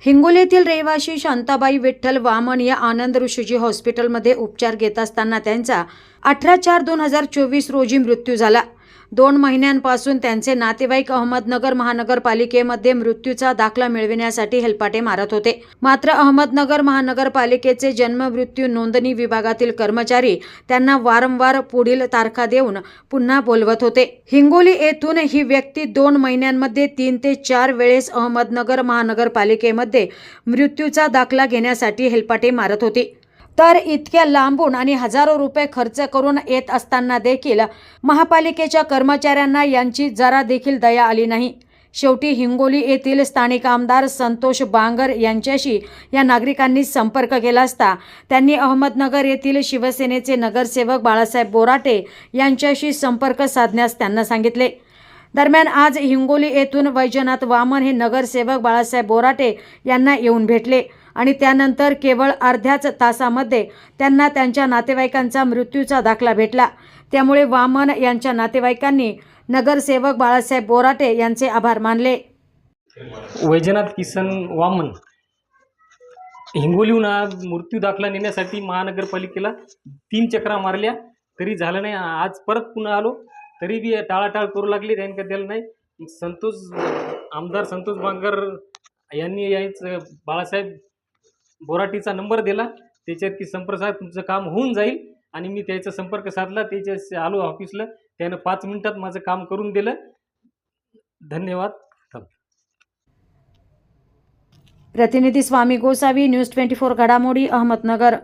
हिंगोलीतील रहिवासी शांताबाई विठ्ठल वामन या आनंद ऋषीजी हॉस्पिटलमध्ये उपचार घेत असताना त्यांचा 18/4/2024 रोजी मृत्यू झाला। 2 महिन्यांपासून त्यांचे नातेवाईक अहमदनगर महानगरपालिकेमध्ये मृत्यूचा दाखला मिळविण्यासाठी हेलपाटे मारत होते। मात्र अहमदनगर महानगरपालिकेचे जन्म मृत्यू नोंदणी विभागातील कर्मचारी त्यांना वारंवार पुढील तारखा देऊन पुन्हा बोलवत होते। हिंगोली येथून ही व्यक्ती 2 महिन्यांमध्ये 3 ते 4 वेळेस अहमदनगर महानगरपालिकेमध्ये मृत्यूचा दाखला घेण्यासाठी हेलपाटे मारत होती। तर इतक्या लांबून आणि हजारो रुपये खर्च करून येत असताना देखील महापालिकेच्या कर्मचाऱ्यांना यांची जरा देखील दया आली नाही। शेवटी हिंगोली येथील स्थानिक आमदार संतोष बांगर यांच्याशी या नागरिकांनी संपर्क केला असता त्यांनी अहमदनगर येथील शिवसेनेचे नगरसेवक बाळासाहेब बोराटे यांच्याशी संपर्क साधण्यास त्यांना सांगितले। दरम्यान आज हिंगोली येथून वैजनाथ वामन हे नगरसेवक बाळासाहेब बोराटे यांना येऊन भेटले आणि त्यानंतर केवळ अर्ध्याच तासामध्ये त्यांना त्यांच्या नातेवाईकांचा मृत्यूचा दाखला भेटला। त्यामुळे वामन यांच्या नातेवाईकांनी नगरसेवक बाळासाहेब बोराटे यांचे आभार मानले। वैजनाथ किसन वामन हिंगोलीहून मृत्यू दाखला नेण्यासाठी महानगरपालिकेला 3 चक्रा मारल्या तरी झालं नाही। आज परत पुन्हा आलो तरी बी टाळाटाळ करू लागली, त्यांनी काय दिलं नाही। आमदार संतोष बांगर यांनी याच बाळासाहेब बोराटेचा नंबर दिला, त्याच्यात की संपर्कात तुमचं काम होऊन जाईल आणि मी त्याचा संपर्क साधला, त्याच्या आलो ऑफिसला, त्यानं 5 मिनिटात माझं काम करून दिलं। धन्यवाद। प्रतिनिधी स्वामी गोसावी, न्यूज 24 घडामोडी, अहमदनगर।